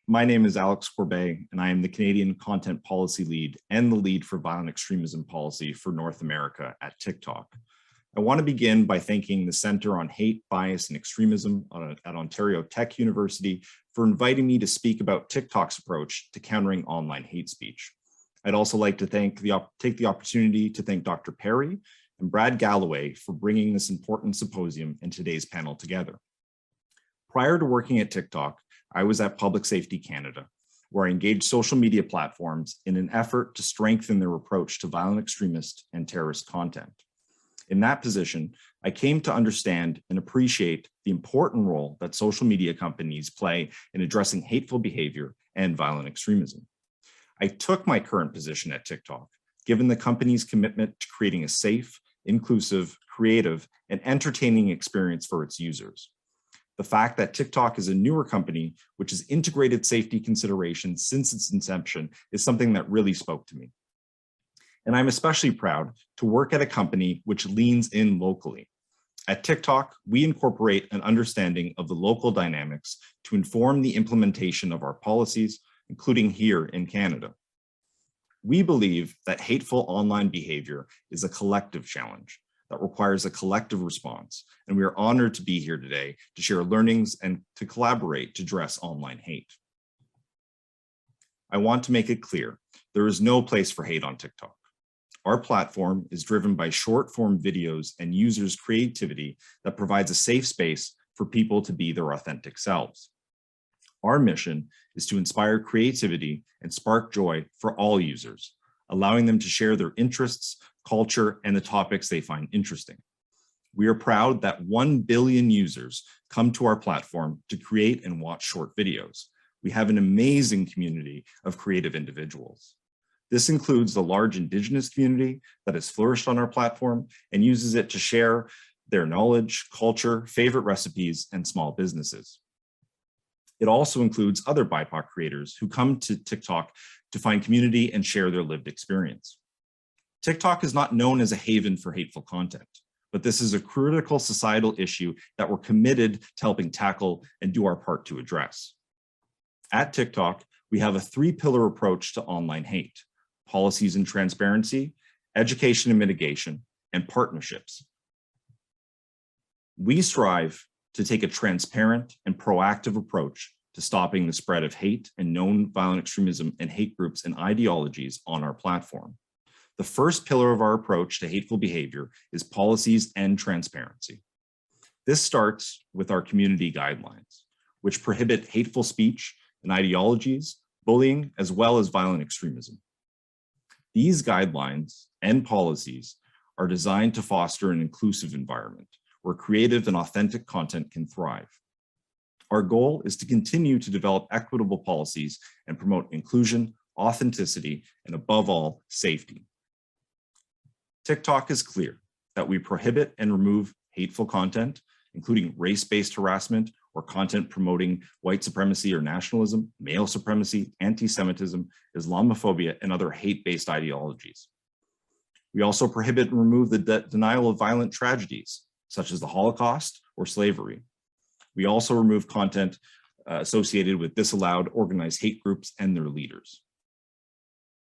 My name is Alex Corbeil, and I am the Canadian Content Policy Lead and the lead for violent extremism policy for North America at TikTok. I want to begin by thanking the Centre on Hate, Bias, and Extremism at Ontario Tech University for inviting me to speak about TikTok's approach to countering online hate speech. I'd also like to take the opportunity to thank Dr. Perry and Brad Galloway for bringing this important symposium and today's panel together. Prior to working at TikTok, I was at Public Safety Canada, where I engaged social media platforms in an effort to strengthen their approach to violent extremist and terrorist content. In that position, I came to understand and appreciate the important role that social media companies play in addressing hateful behavior and violent extremism. I took my current position at TikTok, given the company's commitment to creating a safe, inclusive, creative, and entertaining experience for its users. The fact that TikTok is a newer company, which has integrated safety considerations since its inception, is something that really spoke to me. And I'm especially proud to work at a company which leans in locally. At TikTok, we incorporate an understanding of the local dynamics to inform the implementation of our policies, including here in Canada. We believe that hateful online behavior is a collective challenge that requires a collective response, and we are honored to be here today to share learnings and to collaborate to address online hate. I want to make it clear, there is no place for hate on TikTok. Our platform is driven by short-form videos and users' creativity that provides a safe space for people to be their authentic selves. Our mission is to inspire creativity and spark joy for all users, allowing them to share their interests, culture, and the topics they find interesting. We are proud that 1 billion users come to our platform to create and watch short videos. We have an amazing community of creative individuals. This includes the large Indigenous community that has flourished on our platform and uses it to share their knowledge, culture, favorite recipes, and small businesses. It also includes other BIPOC creators who come to TikTok to find community and share their lived experience. TikTok is not known as a haven for hateful content, but this is a critical societal issue that we're committed to helping tackle and do our part to address. At TikTok, we have a 3-pillar approach to online hate: policies and transparency, education and mitigation, and partnerships. We strive to take a transparent and proactive approach to stopping the spread of hate and known violent extremism and hate groups and ideologies on our platform. The first pillar of our approach to hateful behavior is policies and transparency. This starts with our community guidelines, which prohibit hateful speech and ideologies, bullying, as well as violent extremism. These guidelines and policies are designed to foster an inclusive environment where creative and authentic content can thrive. Our goal is to continue to develop equitable policies and promote inclusion, authenticity, and above all, safety. TikTok is clear that we prohibit and remove hateful content, including race-based harassment or content promoting white supremacy or nationalism, male supremacy, anti-Semitism, Islamophobia, and other hate-based ideologies. We also prohibit and remove the denial of violent tragedies, such as the Holocaust or slavery. We also remove content associated with disallowed organized hate groups and their leaders.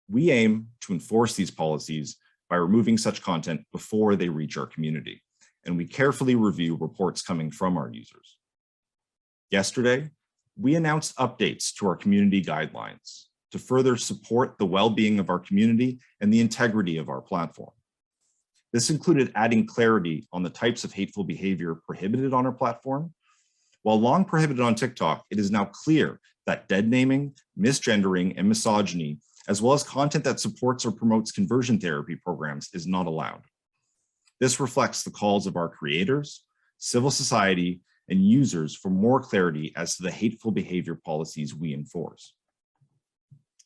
We aim to enforce these policies by removing such content before they reach our community, and we carefully review reports coming from our users. Yesterday, we announced updates to our community guidelines to further support the well-being of our community and the integrity of our platform. This included adding clarity on the types of hateful behavior prohibited on our platform. While long prohibited on TikTok, it is now clear that dead naming, misgendering, and misogyny, as well as content that supports or promotes conversion therapy programs, is not allowed. This reflects the calls of our creators, civil society, and users for more clarity as to the hateful behavior policies we enforce.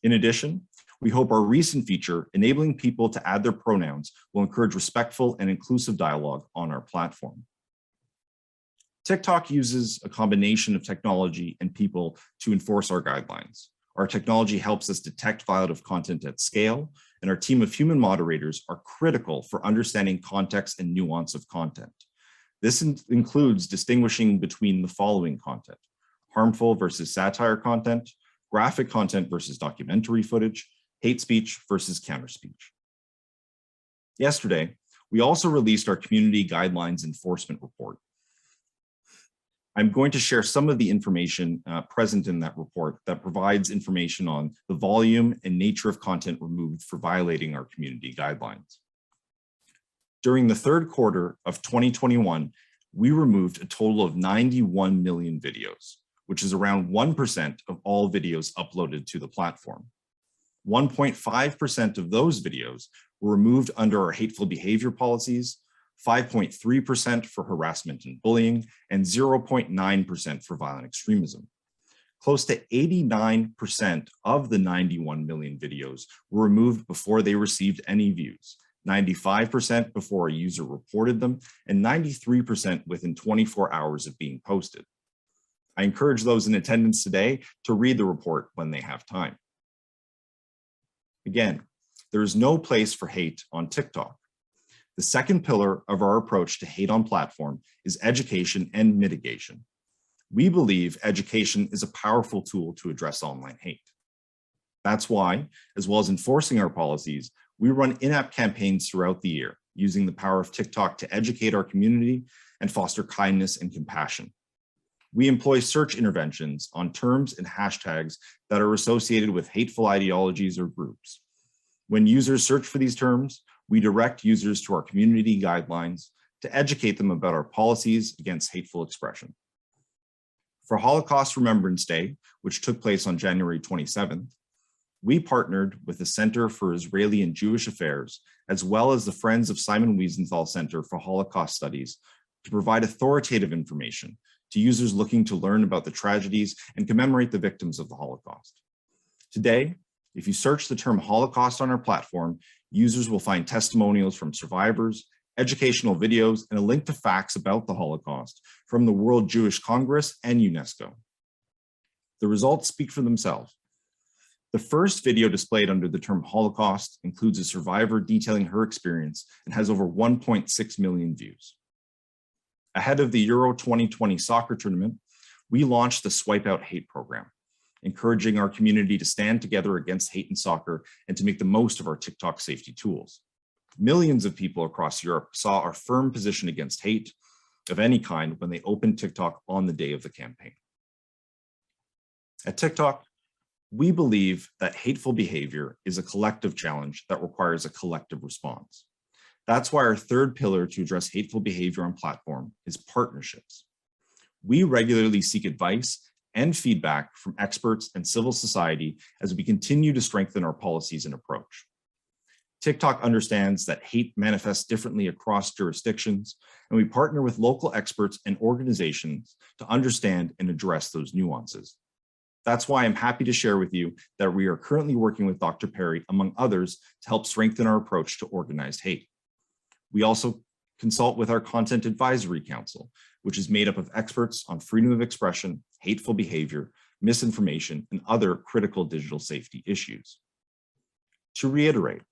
In addition, we hope our recent feature, enabling people to add their pronouns, will encourage respectful and inclusive dialogue on our platform. TikTok uses a combination of technology and people to enforce our guidelines. Our technology helps us detect violative content at scale, and our team of human moderators are critical for understanding context and nuance of content. This includes distinguishing between the following content: harmful versus satire content, graphic content versus documentary footage, hate speech versus counter speech. Yesterday, we also released our Community Guidelines Enforcement Report. I'm going to share some of the information present in that report that provides information on the volume and nature of content removed for violating our community guidelines. During the third quarter of 2021, we removed a total of 91 million videos, which is around 1% of all videos uploaded to the platform. 1.5% of those videos were removed under our hateful behavior policies, 5.3% for harassment and bullying, and 0.9% for violent extremism. Close to 89% of the 91 million videos were removed before they received any views, 95% before a user reported them, and 93% within 24 hours of being posted. I encourage those in attendance today to read the report when they have time. Again, there is no place for hate on TikTok. The second pillar of our approach to hate on platform is education and mitigation. We believe education is a powerful tool to address online hate. That's why, as well as enforcing our policies, we run in-app campaigns throughout the year, using the power of TikTok to educate our community and foster kindness and compassion. We employ search interventions on terms and hashtags that are associated with hateful ideologies or groups. When users search for these terms, we direct users to our community guidelines to educate them about our policies against hateful expression. For Holocaust Remembrance Day, which took place on January 27th, we partnered with the Center for Israeli and Jewish Affairs, as well as the Friends of Simon Wiesenthal Center for Holocaust Studies, to provide authoritative information to users looking to learn about the tragedies and commemorate the victims of the Holocaust. Today, if you search the term Holocaust on our platform, users will find testimonials from survivors, educational videos, and a link to facts about the Holocaust from the World Jewish Congress and UNESCO. The results speak for themselves. The first video displayed under the term Holocaust includes a survivor detailing her experience and has over 1.6 million views. Ahead of the Euro 2020 soccer tournament, we launched the Swipe Out Hate program, encouraging our community to stand together against hate in soccer and to make the most of our TikTok safety tools. Millions of people across Europe saw our firm position against hate of any kind when they opened TikTok on the day of the campaign. At TikTok, we believe that hateful behavior is a collective challenge that requires a collective response. That's why our third pillar to address hateful behavior on platform is partnerships. We regularly seek advice and feedback from experts and civil society as we continue to strengthen our policies and approach. TikTok understands that hate manifests differently across jurisdictions, and we partner with local experts and organizations to understand and address those nuances. That's why I'm happy to share with you that we are currently working with Dr. Perry, among others, to help strengthen our approach to organized hate. We also consult with our Content Advisory Council, which is made up of experts on freedom of expression, hateful behavior, misinformation, and other critical digital safety issues. To reiterate,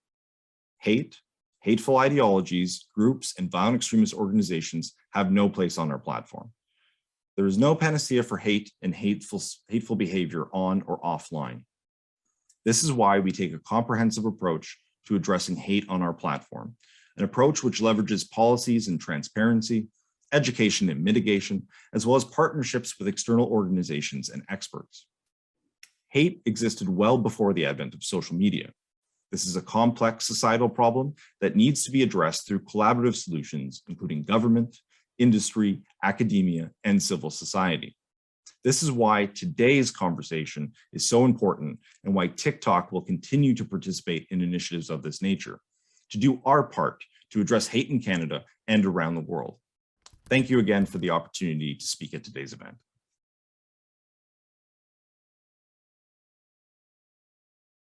hate, hateful ideologies, groups, and violent extremist organizations have no place on our platform. There is no panacea for hate and hateful behavior on or offline. This is why we take a comprehensive approach to addressing hate on our platform, an approach which leverages policies and transparency, education and mitigation, as well as partnerships with external organizations and experts. Hate existed well before the advent of social media. This is a complex societal problem that needs to be addressed through collaborative solutions, including government, industry, academia, and civil society. This is why today's conversation is so important and why TikTok will continue to participate in initiatives of this nature, to do our part to address hate in Canada and around the world. Thank you again for the opportunity to speak at today's event.